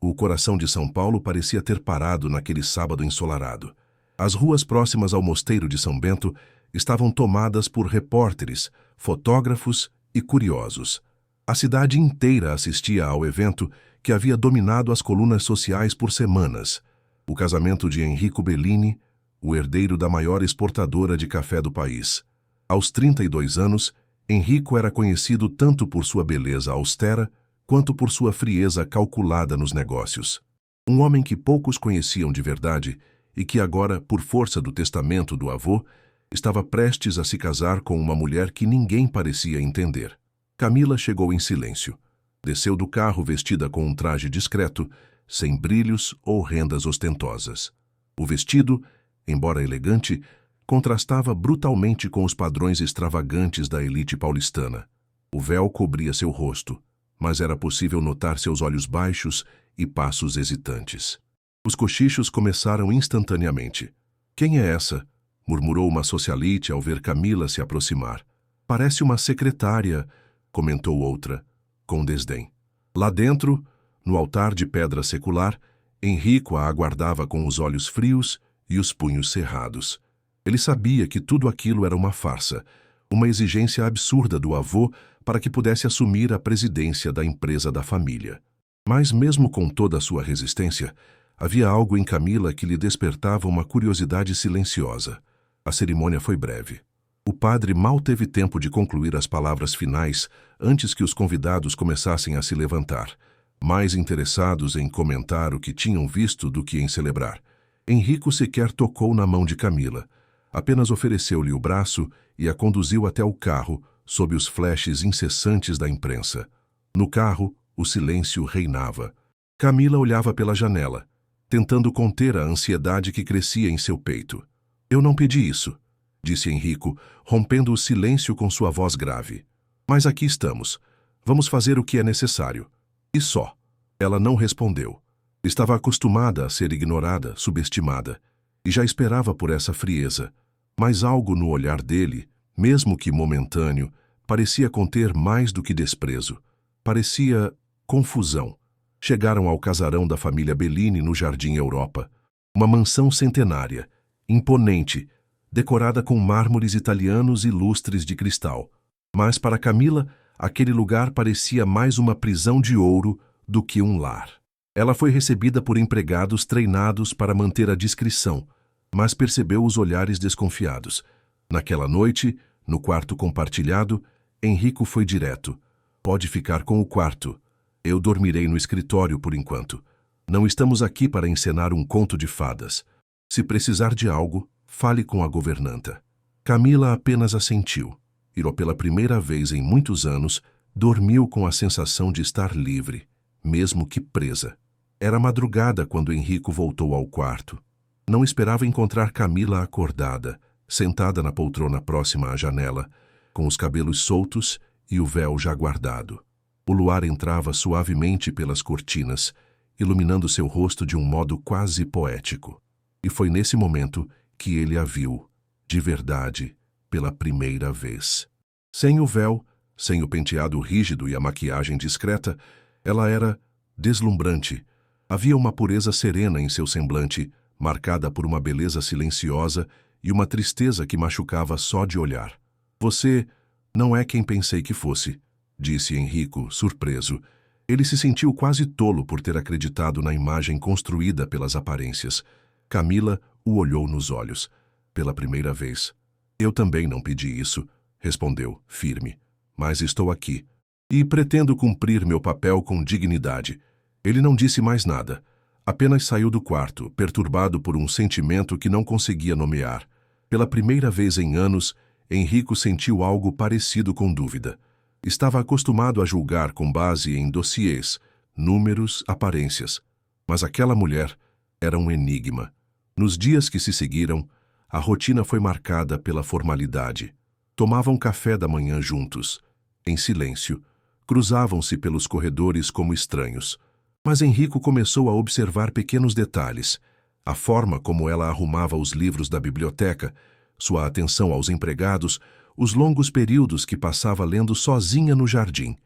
O coração de São Paulo parecia ter parado naquele sábado ensolarado. As ruas próximas ao Mosteiro de São Bento estavam tomadas por repórteres, fotógrafos e curiosos. A cidade inteira assistia ao evento que havia dominado as colunas sociais por semanas. O casamento de Enrico Bellini, o herdeiro da maior exportadora de café do país. Aos 32 anos, Enrico era conhecido tanto por sua beleza austera quanto por sua frieza calculada nos negócios. Um homem que poucos conheciam de verdade e que agora, por força do testamento do avô, estava prestes a se casar com uma mulher que ninguém parecia entender. Camila chegou em silêncio. Desceu do carro vestida com um traje discreto, sem brilhos ou rendas ostentosas. O vestido, embora elegante, contrastava brutalmente com os padrões extravagantes da elite paulistana. O véu cobria seu rosto, mas era possível notar seus olhos baixos e passos hesitantes. Os cochichos começaram instantaneamente. "Quem é essa?" murmurou uma socialite ao ver Camila se aproximar. "Parece uma secretária", comentou outra, com desdém. Lá dentro, no altar de pedra secular, Enrico a aguardava com os olhos frios e os punhos cerrados. Ele sabia que tudo aquilo era uma farsa, uma exigência absurda do avô para que pudesse assumir a presidência da empresa da família. Mas mesmo com toda a sua resistência, havia algo em Camila que lhe despertava uma curiosidade silenciosa. A cerimônia foi breve. O padre mal teve tempo de concluir as palavras finais antes que os convidados começassem a se levantar, mais interessados em comentar o que tinham visto do que em celebrar. Enrico sequer tocou na mão de Camila. Apenas ofereceu-lhe o braço e a conduziu até o carro, sob os flashes incessantes da imprensa. No carro, o silêncio reinava. Camila olhava pela janela, tentando conter a ansiedade que crescia em seu peito. "Eu não pedi isso", disse Enrico, rompendo o silêncio com sua voz grave. "Mas aqui estamos. Vamos fazer o que é necessário." E só. Ela não respondeu. Estava acostumada a ser ignorada, subestimada, e já esperava por essa frieza. Mas algo no olhar dele, mesmo que momentâneo, parecia conter mais do que desprezo. Parecia confusão. Chegaram ao casarão da família Bellini no Jardim Europa. Uma mansão centenária, imponente, decorada com mármores italianos e lustres de cristal. Mas para Camila, aquele lugar parecia mais uma prisão de ouro do que um lar. Ela foi recebida por empregados treinados para manter a discrição, mas percebeu os olhares desconfiados. Naquela noite, no quarto compartilhado, Enrico foi direto. "Pode ficar com o quarto. Eu dormirei no escritório por enquanto. Não estamos aqui para encenar um conto de fadas. Se precisar de algo, fale com a governanta." Camila apenas assentiu. E pela primeira vez em muitos anos, dormiu com a sensação de estar livre, mesmo que presa. Era madrugada quando Enrico voltou ao quarto. Não esperava encontrar Camila acordada, sentada na poltrona próxima à janela, com os cabelos soltos e o véu já guardado. O luar entrava suavemente pelas cortinas, iluminando seu rosto de um modo quase poético. E foi nesse momento que ele a viu, de verdade, pela primeira vez. Sem o véu, sem o penteado rígido e a maquiagem discreta, ela era deslumbrante. Havia uma pureza serena em seu semblante, marcada por uma beleza silenciosa e uma tristeza que machucava só de olhar. "Você não é quem pensei que fosse", disse Enrico, surpreso. Ele se sentiu quase tolo por ter acreditado na imagem construída pelas aparências. Camila o olhou nos olhos. Pela primeira vez. "Eu também não pedi isso", respondeu, firme. "Mas estou aqui. E pretendo cumprir meu papel com dignidade." Ele não disse mais nada. Apenas saiu do quarto, perturbado por um sentimento que não conseguia nomear. Pela primeira vez em anos, Enrico sentiu algo parecido com dúvida. Estava acostumado a julgar com base em dossiês, números, aparências. Mas aquela mulher era um enigma. Nos dias que se seguiram, a rotina foi marcada pela formalidade. Tomavam café da manhã juntos, em silêncio. Cruzavam-se pelos corredores como estranhos. Mas Enrico começou a observar pequenos detalhes. A forma como ela arrumava os livros da biblioteca, sua atenção aos empregados, os longos períodos que passava lendo sozinha no jardim.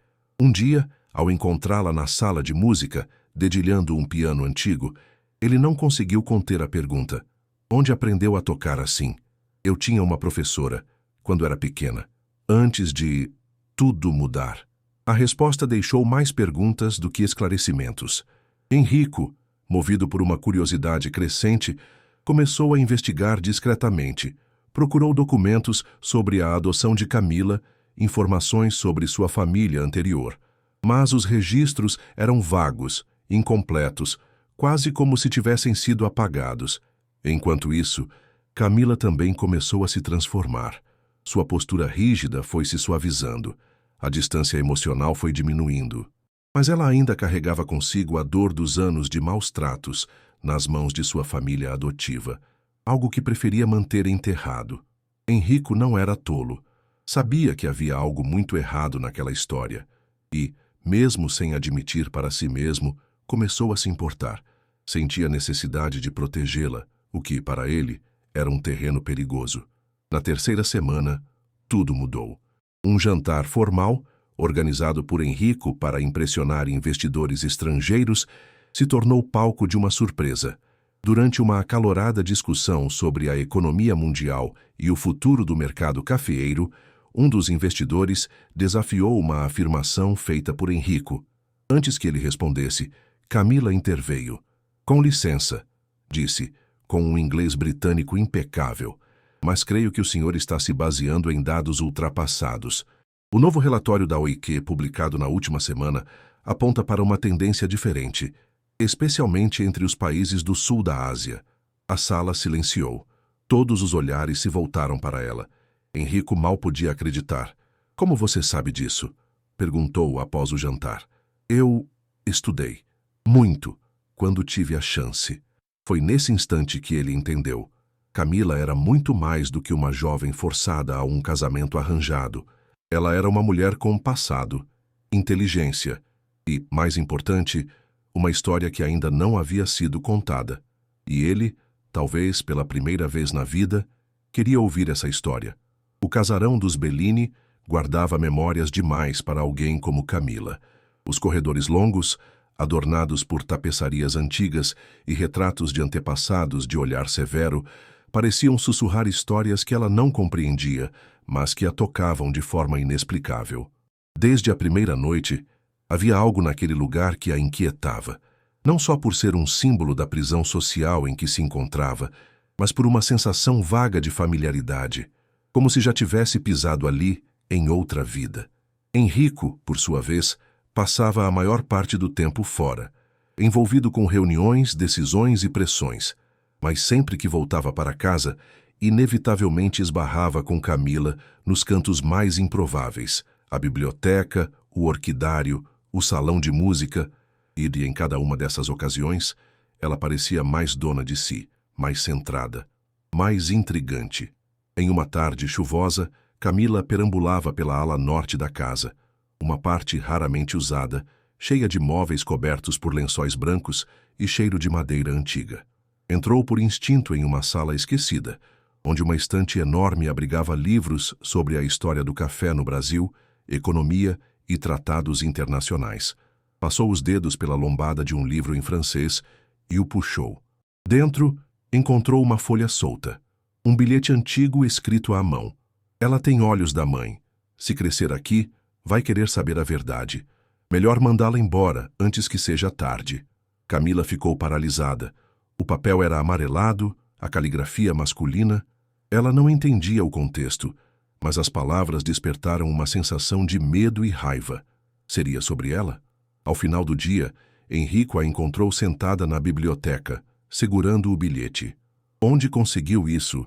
Um dia, ao encontrá-la na sala de música, Dedilhando um piano antigo, ele não conseguiu conter a pergunta: onde aprendeu a tocar assim? Eu tinha uma professora, quando era pequena, antes de tudo mudar. A resposta deixou mais perguntas do que esclarecimentos. Enrico, movido por uma curiosidade crescente, começou a investigar discretamente. Procurou documentos sobre a adoção de Camila, informações sobre sua família anterior. Mas os registros eram vagos, incompletos, quase como se tivessem sido apagados. Enquanto isso, Camila também começou a se transformar. Sua postura rígida foi se suavizando. A distância emocional foi diminuindo. Mas ela ainda carregava consigo a dor dos anos de maus tratos nas mãos de sua família adotiva, algo que preferia manter enterrado. Enrico não era tolo. Sabia que havia algo muito errado naquela história e, mesmo sem admitir para si mesmo, começou a se importar. Sentia necessidade de protegê-la, o que, para ele, era um terreno perigoso. Na terceira semana, tudo mudou. Um jantar formal, organizado por Enrico para impressionar investidores estrangeiros, se tornou palco de uma surpresa. Durante uma acalorada discussão sobre a economia mundial e o futuro do mercado cafeeiro, um dos investidores desafiou uma afirmação feita por Enrico. Antes que ele respondesse, Camila interveio. Com licença, disse, com um inglês britânico impecável, mas creio que o senhor está se baseando em dados ultrapassados. O novo relatório da OIQ, publicado na última semana, aponta para uma tendência diferente, especialmente entre os países do sul da Ásia. A sala silenciou. Todos os olhares se voltaram para ela. Enrico mal podia acreditar. Como você sabe disso? Perguntou após o jantar. Eu estudei. Muito, quando tive a chance. Foi nesse instante que ele entendeu. Camila era muito mais do que uma jovem forçada a um casamento arranjado. Ela era uma mulher com passado, inteligência e, mais importante, uma história que ainda não havia sido contada. E ele, talvez pela primeira vez na vida, queria ouvir essa história. O casarão dos Bellini guardava memórias demais para alguém como Camila. Os corredores longos, adornados por tapeçarias antigas e retratos de antepassados de olhar severo, pareciam sussurrar histórias que ela não compreendia, mas que a tocavam de forma inexplicável. Desde a primeira noite, havia algo naquele lugar que a inquietava, não só por ser um símbolo da prisão social em que se encontrava, mas por uma sensação vaga de familiaridade, como se já tivesse pisado ali em outra vida. Enrico, por sua vez, passava a maior parte do tempo fora, envolvido com reuniões, decisões e pressões, mas sempre que voltava para casa, inevitavelmente esbarrava com Camila nos cantos mais improváveis, a biblioteca, o orquidário, o salão de música, e em cada uma dessas ocasiões, ela parecia mais dona de si, mais centrada, mais intrigante. Em uma tarde chuvosa, Camila perambulava pela ala norte da casa, uma parte raramente usada, cheia de móveis cobertos por lençóis brancos e cheiro de madeira antiga. Entrou por instinto em uma sala esquecida, onde uma estante enorme abrigava livros sobre a história do café no Brasil, economia e tratados internacionais. Passou os dedos pela lombada de um livro em francês e o puxou. Dentro, encontrou uma folha solta, um bilhete antigo escrito à mão. Ela tem olhos da mãe. Se crescer aqui, vai querer saber a verdade. Melhor mandá-la embora antes que seja tarde. Camila ficou paralisada. O papel era amarelado, a caligrafia masculina. Ela não entendia o contexto, mas as palavras despertaram uma sensação de medo e raiva. Seria sobre ela? Ao final do dia, Enrico a encontrou sentada na biblioteca, segurando o bilhete. Onde conseguiu isso?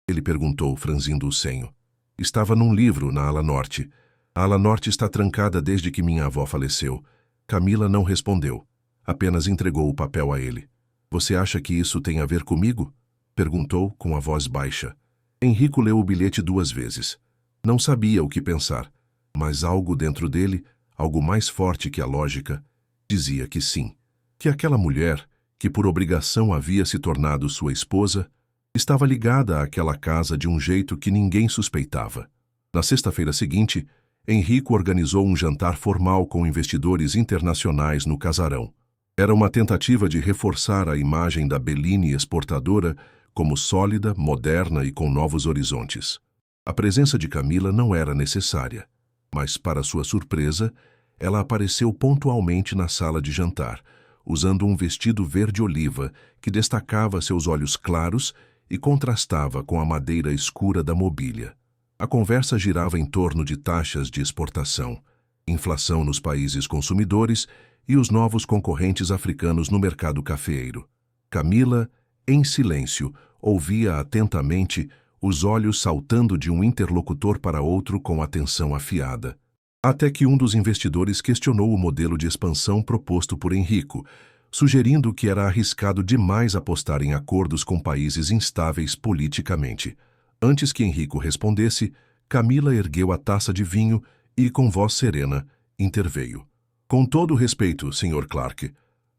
Ele perguntou, franzindo o senho. Estava num livro na ala norte. A ala norte está trancada desde que minha avó faleceu. Camila não respondeu. Apenas entregou o papel a ele. Você acha que isso tem a ver comigo? Perguntou com a voz baixa. Enrico leu o bilhete 2 vezes. Não sabia o que pensar, mas algo dentro dele, algo mais forte que a lógica, dizia que sim. Que aquela mulher, que por obrigação havia se tornado sua esposa, estava ligada àquela casa de um jeito que ninguém suspeitava. Na sexta-feira seguinte, Enrico organizou um jantar formal com investidores internacionais no casarão. Era uma tentativa de reforçar a imagem da Bellini exportadora como sólida, moderna e com novos horizontes. A presença de Camila não era necessária, mas, para sua surpresa, ela apareceu pontualmente na sala de jantar, usando um vestido verde-oliva que destacava seus olhos claros e contrastava com a madeira escura da mobília. A conversa girava em torno de taxas de exportação, inflação nos países consumidores e os novos concorrentes africanos no mercado cafeeiro. Camila, em silêncio, ouvia atentamente, os olhos saltando de um interlocutor para outro com atenção afiada. Até que um dos investidores questionou o modelo de expansão proposto por Enrico, sugerindo que era arriscado demais apostar em acordos com países instáveis politicamente. Antes que Enrico respondesse, Camila ergueu a taça de vinho e, com voz serena, interveio. Com todo respeito, Sr. Clark,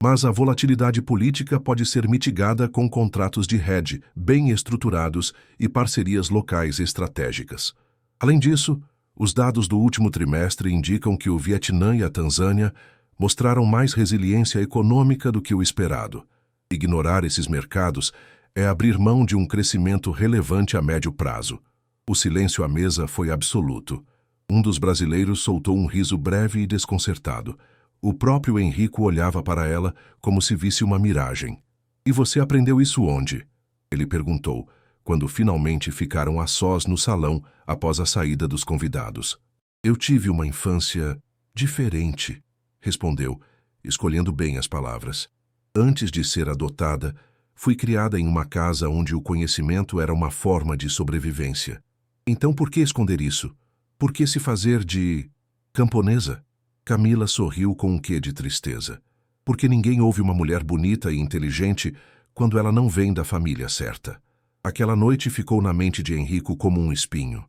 mas a volatilidade política pode ser mitigada com contratos de hedge bem estruturados e parcerias locais estratégicas. Além disso, os dados do último trimestre indicam que o Vietnã e a Tanzânia mostraram mais resiliência econômica do que o esperado. Ignorar esses mercados é abrir mão de um crescimento relevante a médio prazo. O silêncio à mesa foi absoluto. Um dos brasileiros soltou um riso breve e desconcertado. O próprio Enrico olhava para ela como se visse uma miragem. "E você aprendeu isso onde?" ele perguntou, quando finalmente ficaram a sós no salão após a saída dos convidados. "Eu tive uma infância diferente", respondeu, escolhendo bem as palavras. "Antes de ser adotada, fui criada em uma casa onde o conhecimento era uma forma de sobrevivência. Então por que esconder isso? Por que se fazer de camponesa?" Camila sorriu com um quê de tristeza. Porque ninguém ouve uma mulher bonita e inteligente quando ela não vem da família certa. Aquela noite ficou na mente de Enrico como um espinho.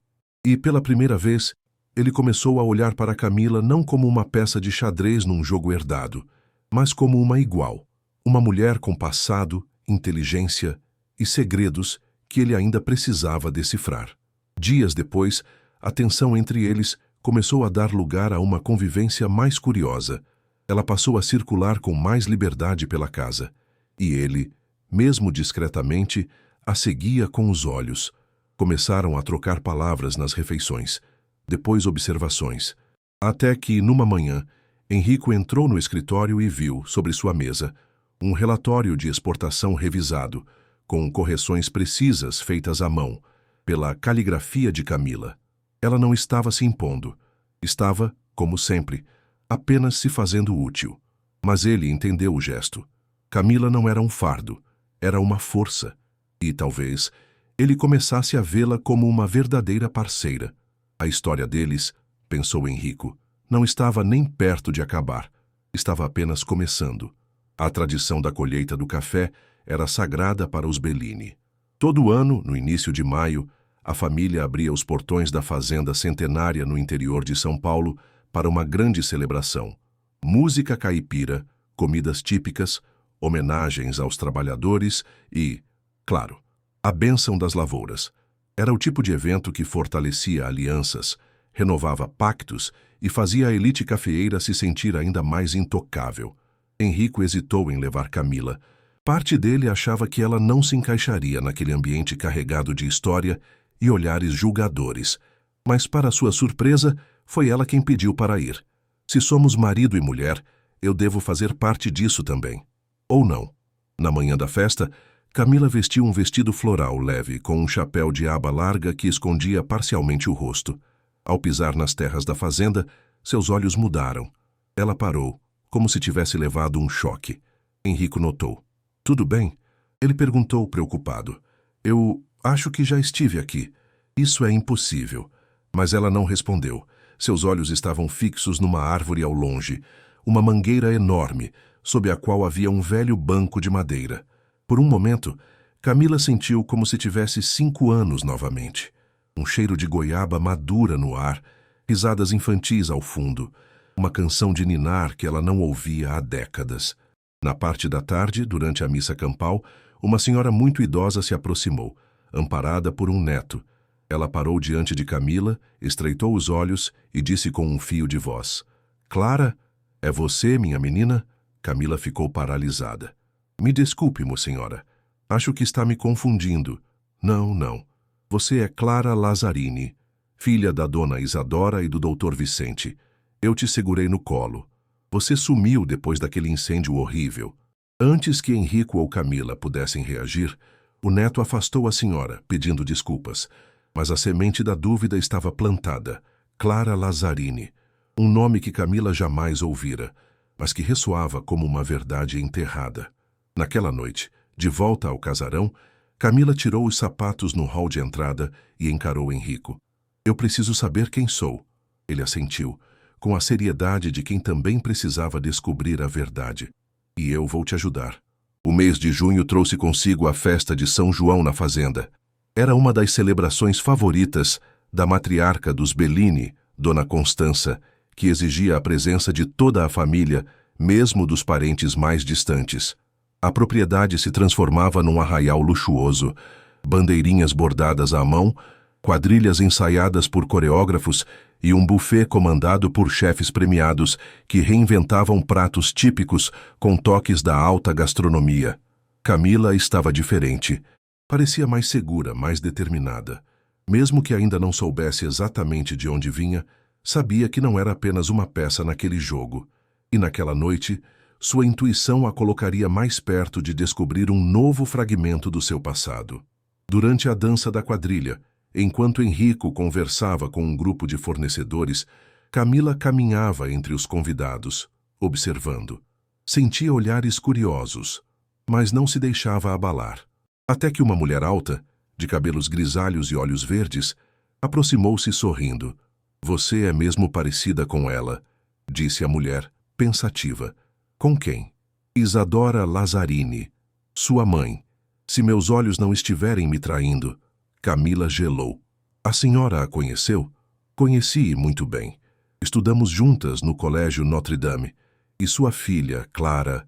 E, pela primeira vez, ele começou a olhar para Camila não como uma peça de xadrez num jogo herdado, mas como uma igual. Uma mulher com passado, inteligência e segredos que ele ainda precisava decifrar. Dias depois, a tensão entre eles começou a dar lugar a uma convivência mais curiosa. Ela passou a circular com mais liberdade pela casa, e ele, mesmo discretamente, a seguia com os olhos. Começaram a trocar palavras nas refeições, depois observações, até que, numa manhã, Enrico entrou no escritório e viu, sobre sua mesa, um relatório de exportação revisado, com correções precisas feitas à mão, pela caligrafia de Camila. Ela não estava se impondo. Estava, como sempre, apenas se fazendo útil. Mas ele entendeu o gesto. Camila não era um fardo, era uma força. E, talvez, ele começasse a vê-la como uma verdadeira parceira. A história deles, pensou Enrico, não estava nem perto de acabar. Estava apenas começando. A tradição da colheita do café era sagrada para os Bellini. Todo ano, no início de maio, a família abria os portões da fazenda centenária no interior de São Paulo para uma grande celebração. Música caipira, comidas típicas, homenagens aos trabalhadores e, claro, a bênção das lavouras. Era o tipo de evento que fortalecia alianças, renovava pactos e fazia a elite cafeeira se sentir ainda mais intocável. Enrico hesitou em levar Camila. Parte dele achava que ela não se encaixaria naquele ambiente carregado de história e olhares julgadores, mas, para sua surpresa, foi ela quem pediu para ir. "Se somos marido e mulher, eu devo fazer parte disso também." Ou não. Na manhã da festa, Camila vestiu um vestido floral leve com um chapéu de aba larga que escondia parcialmente o rosto. Ao pisar nas terras da fazenda, seus olhos mudaram. Ela parou, como se tivesse levado um choque. Enrico notou. "Tudo bem?" ele perguntou, preocupado. "Eu acho que já estive aqui." "Isso é impossível." Mas ela não respondeu. Seus olhos estavam fixos numa árvore ao longe, uma mangueira enorme, sob a qual havia um velho banco de madeira. Por um momento, Camila sentiu como se tivesse 5 anos novamente. Um cheiro de goiaba madura no ar, risadas infantis ao fundo, uma canção de ninar que ela não ouvia há décadas. Na parte da tarde, durante a missa campal, uma senhora muito idosa se aproximou, amparada por um neto. Ela parou diante de Camila, estreitou os olhos e disse com um fio de voz: "Clara, é você, minha menina?" Camila ficou paralisada. Me desculpe, mocenhora. Acho que está me confundindo. Não, não. Você é Clara Lazzarini, filha da dona Isadora e do doutor Vicente. Eu te segurei no colo. Você sumiu depois daquele incêndio horrível. Antes que Henrico ou Camila pudessem reagir, o neto afastou a senhora, pedindo desculpas. Mas a semente da dúvida estava plantada. Clara Lazzarini. Um nome que Camila jamais ouvira, mas que ressoava como uma verdade enterrada. Naquela noite, de volta ao casarão, Camila tirou os sapatos no hall de entrada e encarou Henrico. Eu preciso saber quem sou. Ele assentiu, com a seriedade de quem também precisava descobrir a verdade. E eu vou te ajudar. O mês de junho trouxe consigo a festa de São João na fazenda. Era uma das celebrações favoritas da matriarca dos Bellini, Dona Constança, que exigia a presença de toda a família, mesmo dos parentes mais distantes. A propriedade se transformava num arraial luxuoso, bandeirinhas bordadas à mão, quadrilhas ensaiadas por coreógrafos e um buffet comandado por chefes premiados que reinventavam pratos típicos com toques da alta gastronomia. Camila estava diferente. Parecia mais segura, mais determinada. Mesmo que ainda não soubesse exatamente de onde vinha, sabia que não era apenas uma peça naquele jogo. E naquela noite, sua intuição a colocaria mais perto de descobrir um novo fragmento do seu passado. Durante a dança da quadrilha, enquanto Henrico conversava com um grupo de fornecedores, Camila caminhava entre os convidados, observando. Sentia olhares curiosos, mas não se deixava abalar. Até que uma mulher alta, de cabelos grisalhos e olhos verdes, aproximou-se sorrindo. Você é mesmo parecida com ela, disse a mulher, pensativa. Com quem? Isadora Lazzarini, sua mãe. Se meus olhos não estiverem me traindo. Camila gelou. A senhora a conheceu? Conheci muito bem. Estudamos juntas no colégio Notre Dame. E sua filha, Clara,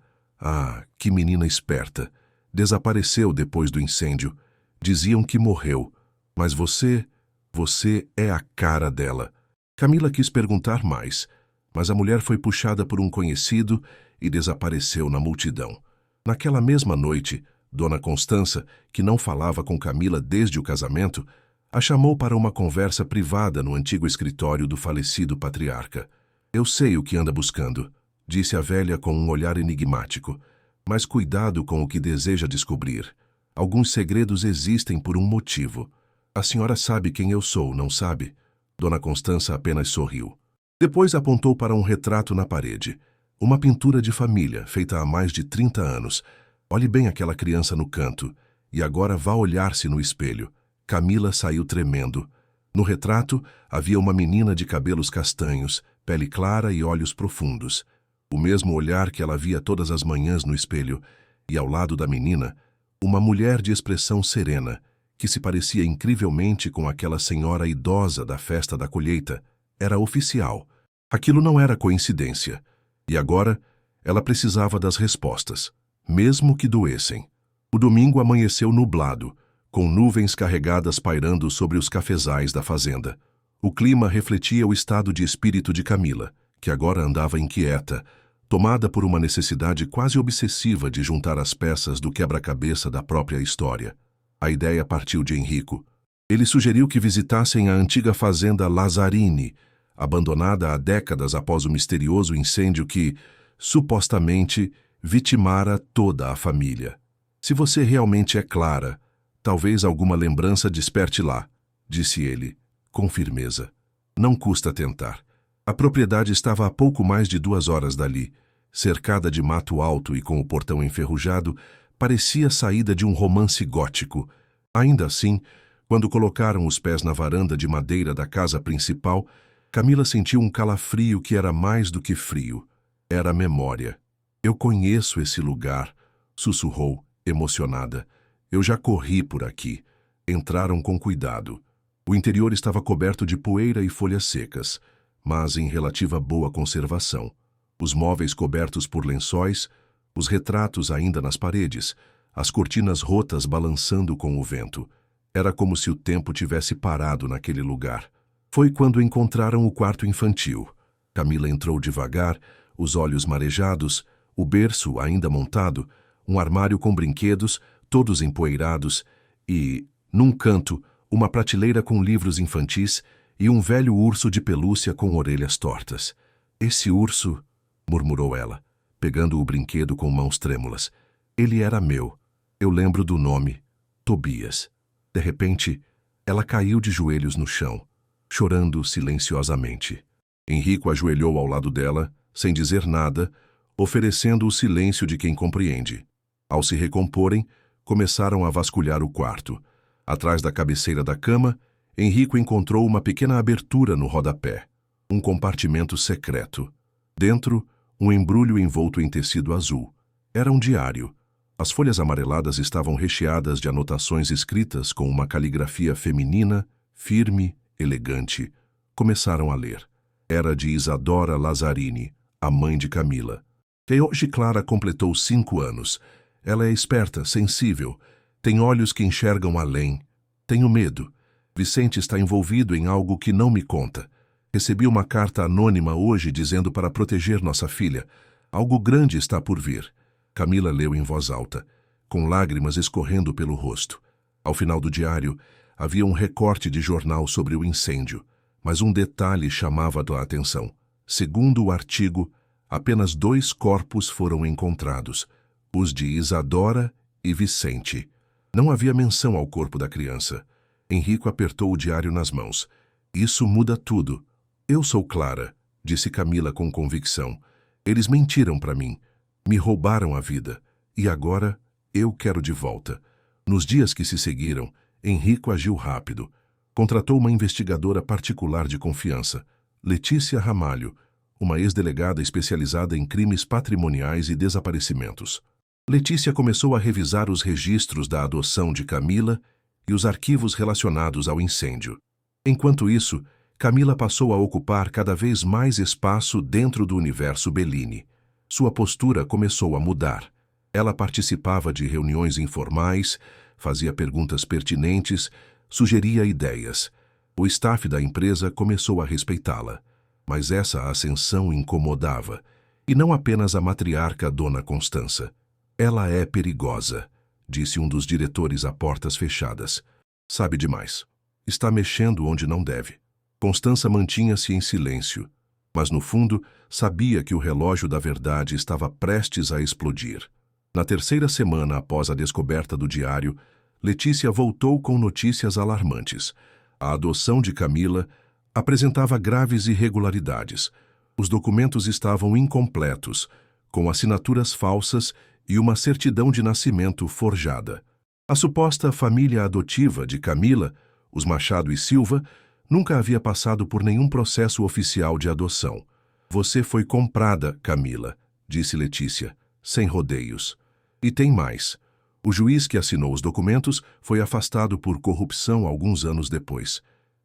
que menina esperta, desapareceu depois do incêndio. Diziam que morreu. Mas você é a cara dela. Camila quis perguntar mais, mas a mulher foi puxada por um conhecido e desapareceu na multidão. Naquela mesma noite, Dona Constança, que não falava com Camila desde o casamento, a chamou para uma conversa privada no antigo escritório do falecido patriarca. Eu sei o que anda buscando, disse a velha com um olhar enigmático, mas cuidado com o que deseja descobrir. Alguns segredos existem por um motivo. A senhora sabe quem eu sou, não sabe? Dona Constança apenas sorriu. Depois apontou para um retrato na parede. Uma pintura de família, feita há mais de 30 anos. Olhe bem aquela criança no canto, e agora vá olhar-se no espelho. Camila saiu tremendo. No retrato, havia uma menina de cabelos castanhos, pele clara e olhos profundos. O mesmo olhar que ela via todas as manhãs no espelho. E ao lado da menina, uma mulher de expressão serena, que se parecia incrivelmente com aquela senhora idosa da festa da colheita. Era oficial. Aquilo não era coincidência. E agora, ela precisava das respostas, mesmo que doessem. O domingo amanheceu nublado, com nuvens carregadas pairando sobre os cafezais da fazenda. O clima refletia o estado de espírito de Camila, que agora andava inquieta, tomada por uma necessidade quase obsessiva de juntar as peças do quebra-cabeça da própria história. A ideia partiu de Henrico. Ele sugeriu que visitassem a antiga fazenda Lazzarini, abandonada há décadas após o misterioso incêndio que, supostamente, vitimara toda a família. Se você realmente é Clara, talvez alguma lembrança desperte lá, disse ele, com firmeza. Não custa tentar. A propriedade estava a pouco mais de 2 horas dali, cercada de mato alto e com o portão enferrujado, parecia saída de um romance gótico. Ainda assim, quando colocaram os pés na varanda de madeira da casa principal, Camila sentiu um calafrio que era mais do que frio. Era memória. Eu conheço esse lugar, sussurrou, emocionada. Eu já corri por aqui. Entraram com cuidado. O interior estava coberto de poeira e folhas secas, mas em relativa boa conservação. Os móveis cobertos por lençóis, os retratos ainda nas paredes, as cortinas rotas balançando com o vento. Era como se o tempo tivesse parado naquele lugar. Foi quando encontraram o quarto infantil. Camila entrou devagar, os olhos marejados, O berço, ainda montado, um armário com brinquedos, todos empoeirados, e, num canto, uma prateleira com livros infantis e um velho urso de pelúcia com orelhas tortas. Esse urso, murmurou ela, pegando o brinquedo com mãos trêmulas. Ele era meu. Eu lembro do nome. Tobias. De repente, ela caiu de joelhos no chão, chorando silenciosamente. Enrico ajoelhou ao lado dela, sem dizer nada, oferecendo o silêncio de quem compreende. Ao se recomporem, começaram a vasculhar o quarto. Atrás da cabeceira da cama, Enrico encontrou uma pequena abertura no rodapé, um compartimento secreto. Dentro, um embrulho envolto em tecido azul. Era um diário. As folhas amareladas estavam recheadas de anotações escritas com uma caligrafia feminina, firme, elegante. Começaram a ler. Era de Isadora Lazzarini, a mãe de Camila. Que hoje Clara completou 5 anos. Ela é esperta, sensível, tem olhos que enxergam além. Tenho medo. Vicente está envolvido em algo que não me conta. Recebi uma carta anônima hoje dizendo para proteger nossa filha. Algo grande está por vir. Camila leu em voz alta, com lágrimas escorrendo pelo rosto. Ao final do diário, havia um recorte de jornal sobre o incêndio, mas um detalhe chamava a atenção. Segundo o artigo, apenas 2 corpos foram encontrados, os de Isadora e Vicente. Não havia menção ao corpo da criança. Enrico apertou o diário nas mãos. Isso muda tudo. Eu sou Clara, disse Camila com convicção. Eles mentiram para mim. Me roubaram a vida. E agora eu quero de volta. Nos dias que se seguiram, Enrico agiu rápido. Contratou uma investigadora particular de confiança, Letícia Ramalho, uma ex-delegada especializada em crimes patrimoniais e desaparecimentos. Letícia começou a revisar os registros da adoção de Camila e os arquivos relacionados ao incêndio. Enquanto isso, Camila passou a ocupar cada vez mais espaço dentro do universo Bellini. Sua postura começou a mudar. Ela participava de reuniões informais, fazia perguntas pertinentes, sugeria ideias. O staff da empresa começou a respeitá-la. Mas essa ascensão incomodava, e não apenas a matriarca Dona Constança. Ela é perigosa, disse um dos diretores a portas fechadas. Sabe demais. Está mexendo onde não deve. Constança mantinha-se em silêncio, mas no fundo sabia que o relógio da verdade estava prestes a explodir. Na 3ª semana após a descoberta do diário, Letícia voltou com notícias alarmantes. A adoção de Camila apresentava graves irregularidades. Os documentos estavam incompletos, com assinaturas falsas e uma certidão de nascimento forjada. A suposta família adotiva de Camila, os Machado e Silva, nunca havia passado por nenhum processo oficial de adoção. Você foi comprada, Camila, disse Letícia, sem rodeios. E tem mais. O juiz que assinou os documentos foi afastado por corrupção alguns anos depois.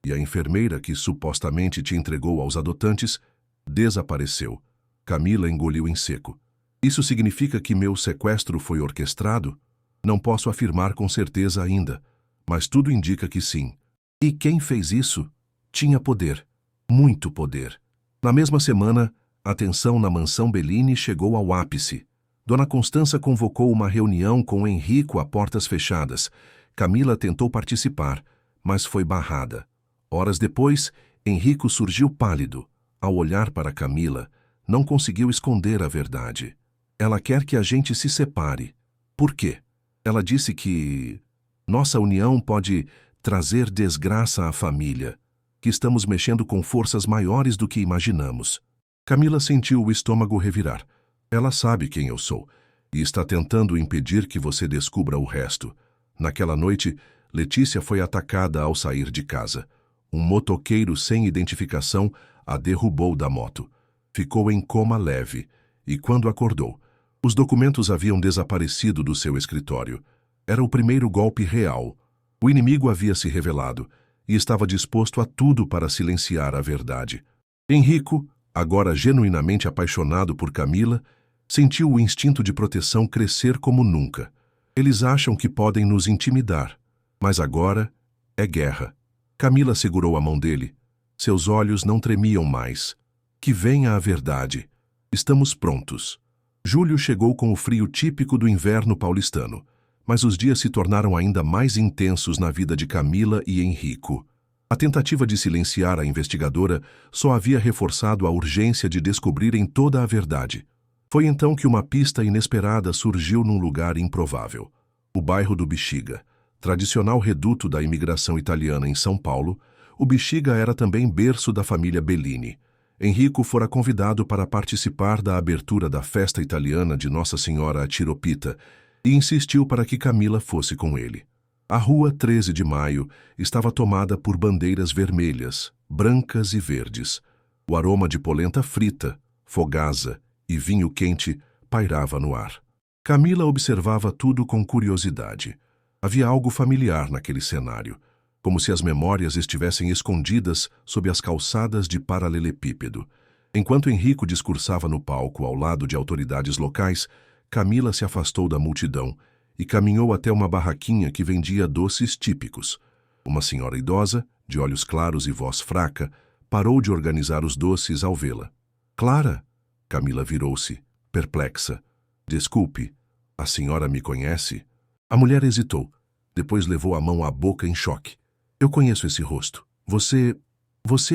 E a enfermeira que supostamente te entregou aos adotantes desapareceu. Camila engoliu em seco. Isso significa que meu sequestro foi orquestrado? Não posso afirmar com certeza ainda, mas tudo indica que sim. E quem fez isso? Tinha poder. Muito poder. Na mesma semana, a tensão na mansão Bellini chegou ao ápice. Dona Constança convocou uma reunião com Enrico a portas fechadas. Camila tentou participar, mas foi barrada. Horas depois, Enrico surgiu pálido. Ao olhar para Camila, não conseguiu esconder a verdade. Ela quer que a gente se separe. Por quê? Ela disse que nossa união pode trazer desgraça à família, que estamos mexendo com forças maiores do que imaginamos. Camila sentiu o estômago revirar. Ela sabe quem eu sou e está tentando impedir que você descubra o resto. Naquela noite, Letícia foi atacada ao sair de casa. Um motoqueiro sem identificação a derrubou da moto. Ficou em coma leve e, quando acordou, os documentos haviam desaparecido do seu escritório. Era o primeiro golpe real. O inimigo havia se revelado e estava disposto a tudo para silenciar a verdade. Enrico, agora genuinamente apaixonado por Camila, sentiu o instinto de proteção crescer como nunca. Eles acham que podem nos intimidar, mas agora é guerra. Camila segurou a mão dele. Seus olhos não tremiam mais. Que venha a verdade. Estamos prontos. Julho chegou com o frio típico do inverno paulistano, mas os dias se tornaram ainda mais intensos na vida de Camila e Henrico. A tentativa de silenciar a investigadora só havia reforçado a urgência de descobrirem toda a verdade. Foi então que uma pista inesperada surgiu num lugar improvável. O bairro do Bexiga. Tradicional reduto da imigração italiana em São Paulo, o Bexiga era também berço da família Bellini. Henrico fora convidado para participar da abertura da festa italiana de Nossa Senhora Tiropita e insistiu para que Camila fosse com ele. A rua 13 de Maio estava tomada por bandeiras vermelhas, brancas e verdes. O aroma de polenta frita, fogaça e vinho quente pairava no ar. Camila observava tudo com curiosidade. Havia algo familiar naquele cenário, como se as memórias estivessem escondidas sob as calçadas de paralelepípedo. Enquanto Henrico discursava no palco ao lado de autoridades locais, Camila se afastou da multidão e caminhou até uma barraquinha que vendia doces típicos. Uma senhora idosa, de olhos claros e voz fraca, parou de organizar os doces ao vê-la. Clara? Camila virou-se, perplexa. Desculpe, a senhora me conhece? A mulher hesitou, depois levou a mão à boca em choque. Eu conheço esse rosto. Você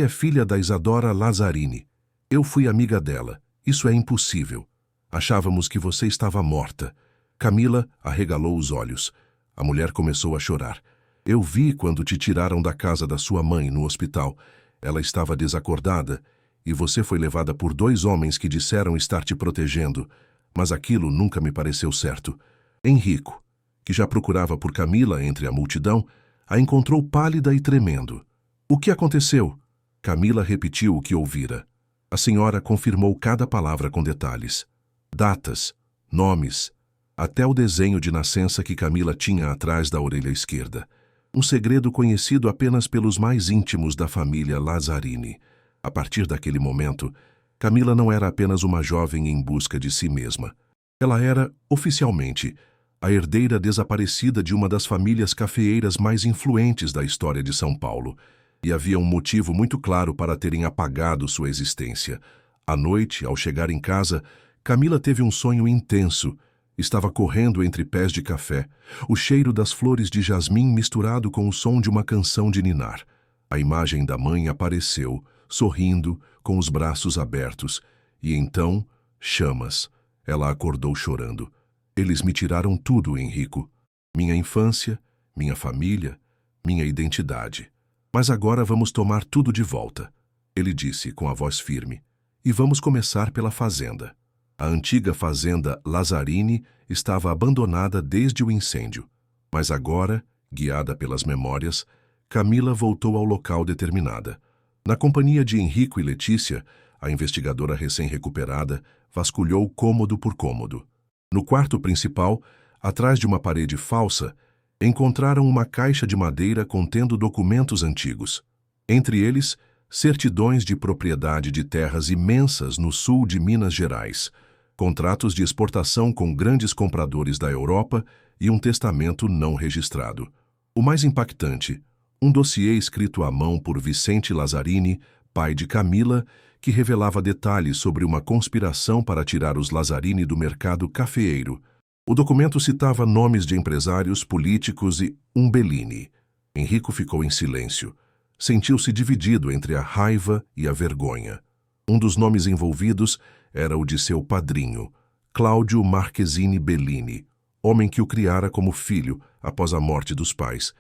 é filha da Isadora Lazzarini. Eu fui amiga dela. Isso é impossível. Achávamos que você estava morta. Camila arregalou os olhos. A mulher começou a chorar. Eu vi quando te tiraram da casa da sua mãe no hospital. Ela estava desacordada e você foi levada por 2 homens que disseram estar te protegendo. Mas aquilo nunca me pareceu certo. Henrico, que já procurava por Camila entre a multidão, a encontrou pálida e tremendo. O que aconteceu? Camila repetiu o que ouvira. A senhora confirmou cada palavra com detalhes. Datas, nomes, até o desenho de nascença que Camila tinha atrás da orelha esquerda. Um segredo conhecido apenas pelos mais íntimos da família Lazzarini. A partir daquele momento, Camila não era apenas uma jovem em busca de si mesma. Ela era, oficialmente, a herdeira desaparecida de uma das famílias cafeeiras mais influentes da história de São Paulo, e havia um motivo muito claro para terem apagado sua existência. À noite, ao chegar em casa, Camila teve um sonho intenso. Estava correndo entre pés de café, o cheiro das flores de jasmim misturado com o som de uma canção de ninar. A imagem da mãe apareceu, sorrindo, com os braços abertos, e então, chamas. Ela acordou chorando. Eles me tiraram tudo, Henrico. Minha infância, minha família, minha identidade. Mas agora vamos tomar tudo de volta, ele disse com a voz firme. E vamos começar pela fazenda. A antiga fazenda Lazzarini estava abandonada desde o incêndio. Mas agora, guiada pelas memórias, Camila voltou ao local determinada. Na companhia de Henrico e Letícia, a investigadora recém-recuperada vasculhou cômodo por cômodo. No quarto principal, atrás de uma parede falsa, encontraram uma caixa de madeira contendo documentos antigos. Entre eles, certidões de propriedade de terras imensas no sul de Minas Gerais, contratos de exportação com grandes compradores da Europa e um testamento não registrado. O mais impactante, um dossiê escrito à mão por Vicente Lazzarini, pai de Camila, que revelava detalhes sobre uma conspiração para tirar os Lazzarini do mercado cafeeiro. O documento citava nomes de empresários, políticos e um Bellini. Henrico ficou em silêncio. Sentiu-se dividido entre a raiva e a vergonha. Um dos nomes envolvidos era o de seu padrinho, Cláudio Marchesini Bellini, homem que o criara como filho após a morte dos pais,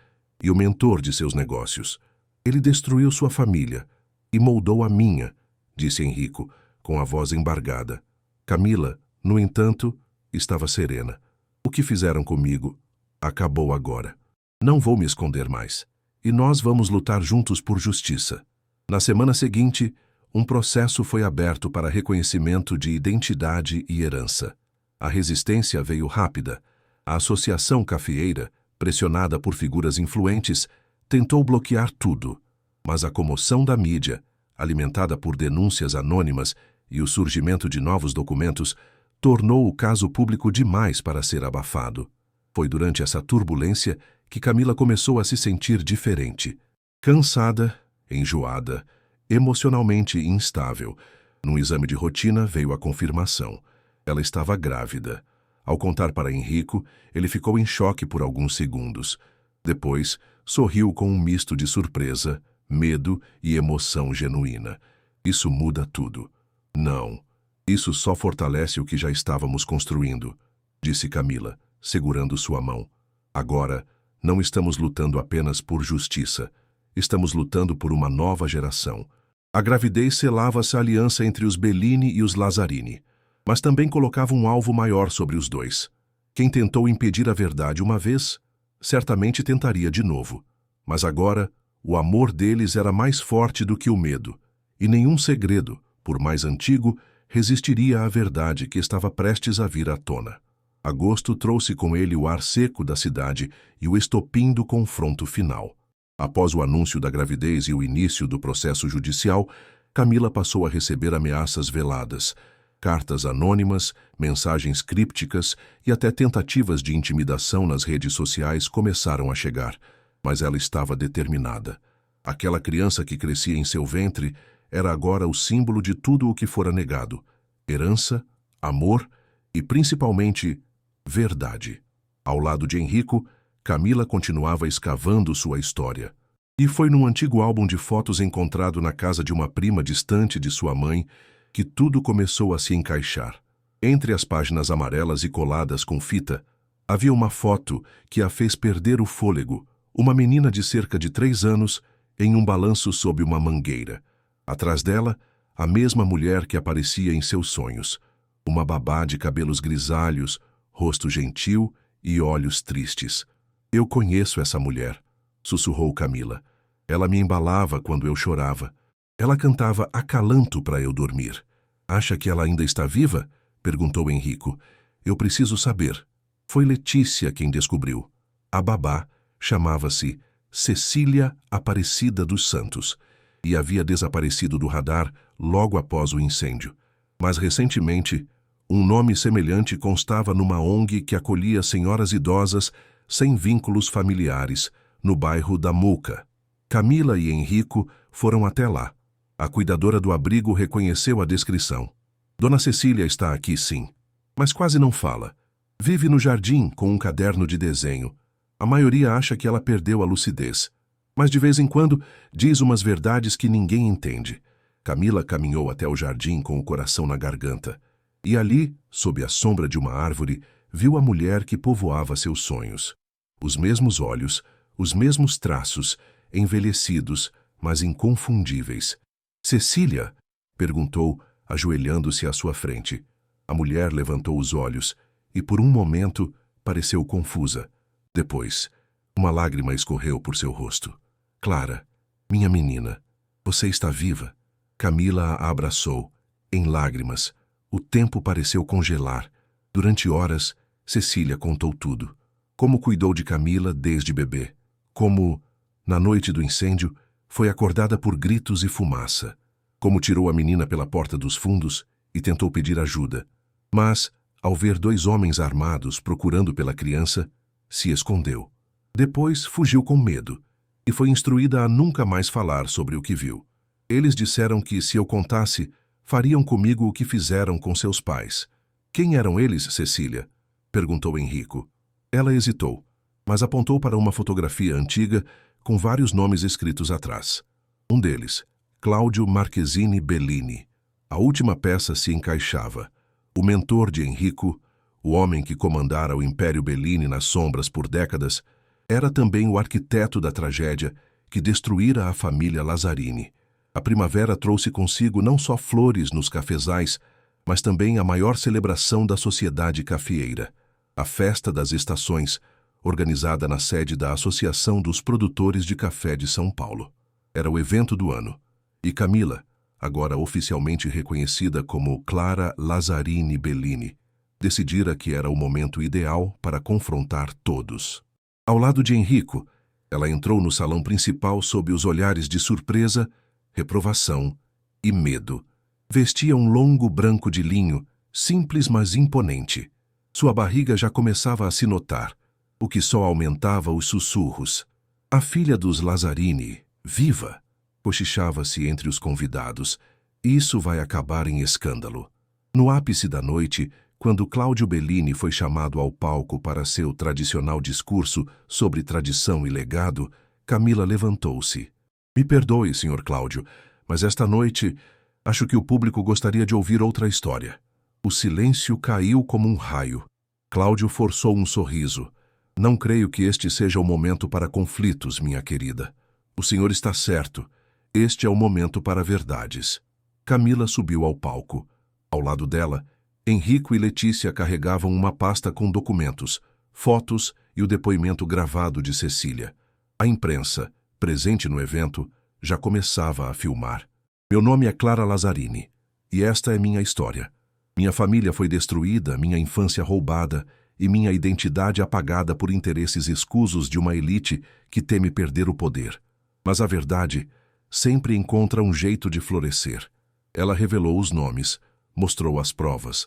e o mentor de seus negócios. Ele destruiu sua família e moldou a minha, disse Henrico, com a voz embargada. Camila, no entanto, estava serena. O que fizeram comigo acabou agora. Não vou me esconder mais. E nós vamos lutar juntos por justiça. Na semana seguinte, um processo foi aberto para reconhecimento de identidade e herança. A resistência veio rápida. A Associação Cafeeira, pressionada por figuras influentes, tentou bloquear tudo. Mas a comoção da mídia, alimentada por denúncias anônimas e o surgimento de novos documentos, tornou o caso público demais para ser abafado. Foi durante essa turbulência que Camila começou a se sentir diferente. Cansada, enjoada, emocionalmente instável. Num exame de rotina veio a confirmação. Ela estava grávida. Ao contar para Henrico, ele ficou em choque por alguns segundos. Depois, sorriu com um misto de surpresa, medo e emoção genuína. Isso muda tudo. Não, isso só fortalece o que já estávamos construindo, disse Camila, segurando sua mão. Agora, não estamos lutando apenas por justiça. Estamos lutando por uma nova geração. A gravidez selava essa aliança entre os Bellini e os Lazzarini, mas também colocava um alvo maior sobre os dois. Quem tentou impedir a verdade uma vez, certamente tentaria de novo. Mas agora, o amor deles era mais forte do que o medo, e nenhum segredo, por mais antigo, resistiria à verdade que estava prestes a vir à tona. Agosto trouxe com ele o ar seco da cidade e o estopim do confronto final. Após o anúncio da gravidez e o início do processo judicial, Camila passou a receber ameaças veladas. Cartas anônimas, mensagens crípticas e até tentativas de intimidação nas redes sociais começaram a chegar, mas ela estava determinada. Aquela criança que crescia em seu ventre era agora o símbolo de tudo o que fora negado: herança, amor e, principalmente, verdade. Ao lado de Henrico, Camila continuava escavando sua história. E foi num antigo álbum de fotos encontrado na casa de uma prima distante de sua mãe que tudo começou a se encaixar. Entre as páginas amarelas e coladas com fita, havia uma foto que a fez perder o fôlego, uma menina de cerca de 3 anos em um balanço sob uma mangueira. Atrás dela, a mesma mulher que aparecia em seus sonhos, uma babá de cabelos grisalhos, rosto gentil e olhos tristes. Eu conheço essa mulher, sussurrou Camila. Ela me embalava quando eu chorava. Ela cantava acalanto para eu dormir. Acha que ela ainda está viva? Perguntou Henrico. Eu preciso saber. Foi Letícia quem descobriu. A babá chamava-se Cecília Aparecida dos Santos e havia desaparecido do radar logo após o incêndio. Mas recentemente, um nome semelhante constava numa ONG que acolhia senhoras idosas sem vínculos familiares, no bairro da Muca. Camila e Henrico foram até lá. A cuidadora do abrigo reconheceu a descrição. Dona Cecília está aqui, sim, mas quase não fala. Vive no jardim com um caderno de desenho. A maioria acha que ela perdeu a lucidez, mas de vez em quando diz umas verdades que ninguém entende. Camila caminhou até o jardim com o coração na garganta. E ali, sob a sombra de uma árvore, viu a mulher que povoava seus sonhos. Os mesmos olhos, os mesmos traços, envelhecidos, mas inconfundíveis. Cecília? Perguntou, ajoelhando-se à sua frente. A mulher levantou os olhos e, por um momento, pareceu confusa. Depois, uma lágrima escorreu por seu rosto. Clara, minha menina, você está viva? Camila a abraçou, em lágrimas. O tempo pareceu congelar. Durante horas, Cecília contou tudo. Como cuidou de Camila desde bebê. Como, na noite do incêndio, foi acordada por gritos e fumaça. Como tirou a menina pela porta dos fundos e tentou pedir ajuda. Mas, ao ver 2 homens armados procurando pela criança, se escondeu. Depois fugiu com medo e foi instruída a nunca mais falar sobre o que viu. Eles disseram que, se eu contasse, fariam comigo o que fizeram com seus pais. Quem eram eles, Cecília? Perguntou Henrico. Ela hesitou, mas apontou para uma fotografia antiga com vários nomes escritos atrás. Um deles, Cláudio Marchesini Bellini. A última peça se encaixava. O mentor de Henrico, o homem que comandara o Império Bellini nas sombras por décadas, era também o arquiteto da tragédia que destruíra a família Lazzarini. A primavera trouxe consigo não só flores nos cafezais, mas também a maior celebração da sociedade cafeeira, a Festa das Estações, organizada na sede da Associação dos Produtores de Café de São Paulo. Era o evento do ano, e Camila, agora oficialmente reconhecida como Clara Lazzarini Bellini, decidira que era o momento ideal para confrontar todos. Ao lado de Henrico, ela entrou no salão principal sob os olhares de surpresa, reprovação e medo. Vestia um longo branco de linho, simples mas imponente. Sua barriga já começava a se notar, o que só aumentava os sussurros. A filha dos Lazzarini, viva! Cochichava-se entre os convidados. Isso vai acabar em escândalo. No ápice da noite, Quando Cláudio Bellini foi chamado ao palco para seu tradicional discurso sobre tradição e legado, Camila levantou-se. Me perdoe, Sr. Cláudio, mas esta noite acho que o público gostaria de ouvir outra história. O silêncio caiu como um raio. Cláudio forçou um sorriso. Não creio que este seja o momento para conflitos, minha querida. O senhor está certo. Este é o momento para verdades. Camila subiu ao palco. Ao lado dela, Henrico e Letícia carregavam uma pasta com documentos, fotos e o depoimento gravado de Cecília. A imprensa, presente no evento, já começava a filmar. Meu nome é Clara Lazzarini, e esta é minha história. Minha família foi destruída, minha infância roubada e minha identidade apagada por interesses escusos de uma elite que teme perder o poder. Mas a verdade sempre encontra um jeito de florescer. Ela revelou os nomes, mostrou as provas.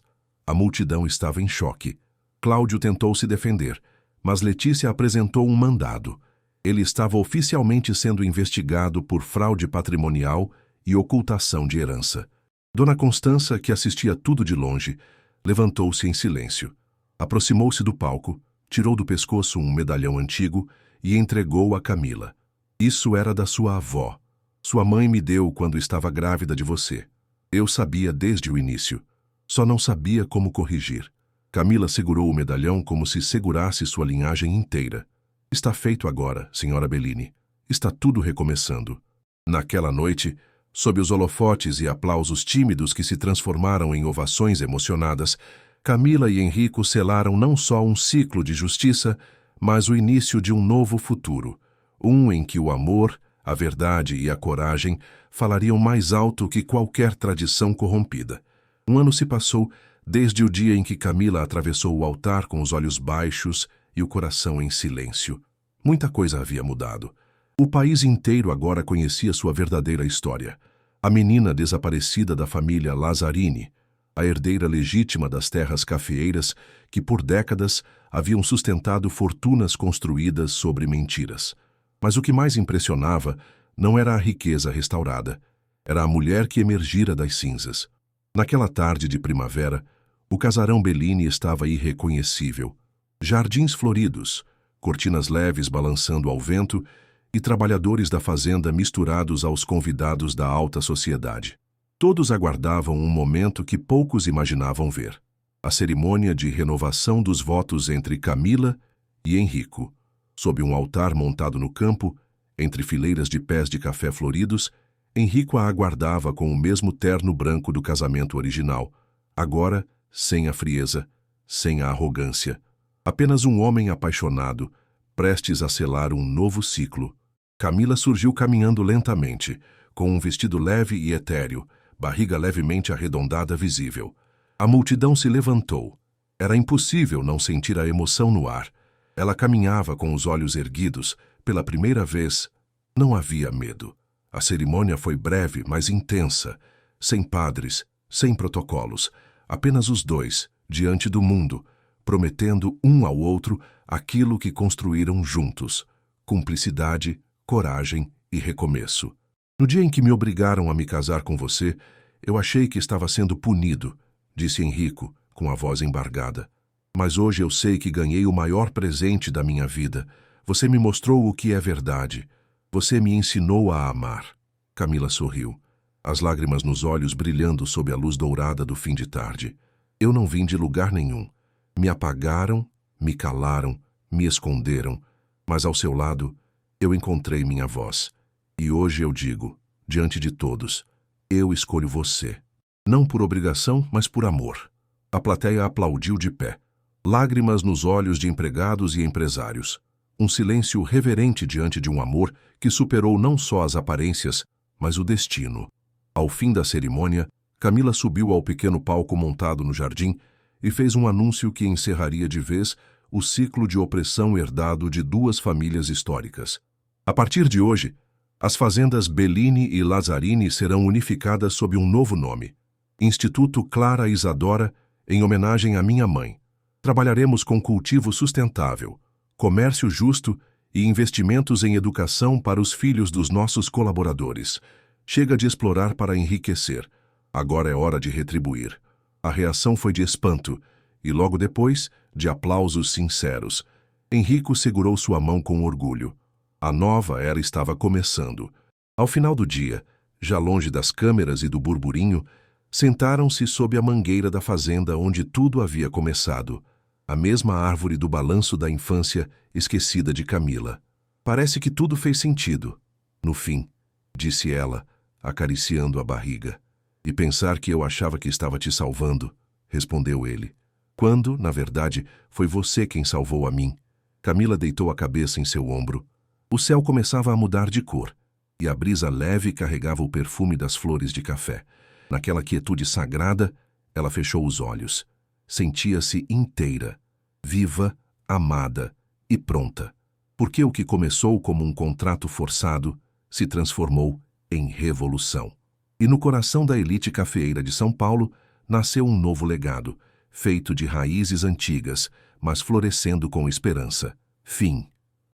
A multidão estava em choque. Cláudio tentou se defender, mas Letícia apresentou um mandado. Ele estava oficialmente sendo investigado por fraude patrimonial e ocultação de herança. Dona Constança, que assistia tudo de longe, levantou-se em silêncio. Aproximou-se do palco, tirou do pescoço um medalhão antigo e entregou a Camila. Isso era da sua avó. Sua mãe me deu quando estava grávida de você. Eu sabia desde o início. Só não sabia como corrigir. Camila segurou o medalhão como se segurasse sua linhagem inteira. Está feito agora, senhora Bellini. Está tudo recomeçando. Naquela noite, sob os holofotes e aplausos tímidos que se transformaram em ovações emocionadas, Camila e Henrico selaram não só um ciclo de justiça, mas o início de um novo futuro. Um em que o amor, a verdade e a coragem falariam mais alto que qualquer tradição corrompida. Um ano se passou desde o dia em que Camila atravessou o altar com os olhos baixos e o coração em silêncio. Muita coisa havia mudado. O país inteiro agora conhecia sua verdadeira história. A menina desaparecida da família Lazzarini, a herdeira legítima das terras cafeeiras que por décadas haviam sustentado fortunas construídas sobre mentiras. Mas o que mais impressionava não era a riqueza restaurada, era a mulher que emergira das cinzas. Naquela tarde de primavera, o casarão Bellini estava irreconhecível. Jardins floridos, cortinas leves balançando ao vento e trabalhadores da fazenda misturados aos convidados da alta sociedade. Todos aguardavam um momento que poucos imaginavam ver. A cerimônia de renovação dos votos entre Camila e Henrico. Sob um altar montado no campo, entre fileiras de pés de café floridos, Henrico a aguardava com o mesmo terno branco do casamento original, agora sem a frieza, sem a arrogância. Apenas um homem apaixonado, prestes a selar um novo ciclo. Camila surgiu caminhando lentamente, com um vestido leve e etéreo, barriga levemente arredondada visível. A multidão se levantou. Era impossível não sentir a emoção no ar. Ela caminhava com os olhos erguidos. Pela primeira vez, não havia medo. A cerimônia foi breve, mas intensa. Sem padres, sem protocolos. Apenas os dois, diante do mundo, prometendo um ao outro aquilo que construíram juntos. Cumplicidade, coragem e recomeço. No dia em que me obrigaram a me casar com você, eu achei que estava sendo punido, disse Henrico, com a voz embargada. Mas hoje eu sei que ganhei o maior presente da minha vida. Você me mostrou o que é verdade. Você me ensinou a amar. Camila sorriu, as lágrimas nos olhos brilhando sob a luz dourada do fim de tarde. Eu não vim de lugar nenhum. Me apagaram, me calaram, me esconderam, mas ao seu lado eu encontrei minha voz. E hoje eu digo, diante de todos, eu escolho você. Não por obrigação, mas por amor. A plateia aplaudiu de pé. Lágrimas nos olhos de empregados e empresários. Um silêncio reverente diante de um amor que superou não só as aparências, mas o destino. Ao fim da cerimônia, Camila subiu ao pequeno palco montado no jardim e fez um anúncio que encerraria de vez o ciclo de opressão herdado de duas famílias históricas. A partir de hoje, as fazendas Bellini e Lazzarini serão unificadas sob um novo nome, Instituto Clara Isadora, em homenagem à minha mãe. Trabalharemos com cultivo sustentável, comércio justo e investimentos em educação para os filhos dos nossos colaboradores. Chega de explorar para enriquecer. Agora é hora de retribuir. A reação foi de espanto, e logo depois, de aplausos sinceros. Enrico segurou sua mão com orgulho. A nova era estava começando. Ao final do dia, já longe das câmeras e do burburinho, sentaram-se sob a mangueira da fazenda onde tudo havia começado. A mesma árvore do balanço da infância esquecida de Camila. Parece que tudo fez sentido. No fim, disse ela, acariciando a barriga. E pensar que eu achava que estava te salvando, respondeu ele. Quando, na verdade, foi você quem salvou a mim. Camila deitou a cabeça em seu ombro. O céu começava a mudar de cor, e a brisa leve carregava o perfume das flores de café. Naquela quietude sagrada, ela fechou os olhos. Sentia-se inteira, viva, amada e pronta. Porque o que começou como um contrato forçado se transformou em revolução. E no coração da elite cafeeira de São Paulo nasceu um novo legado, feito de raízes antigas, mas florescendo com esperança. Fim.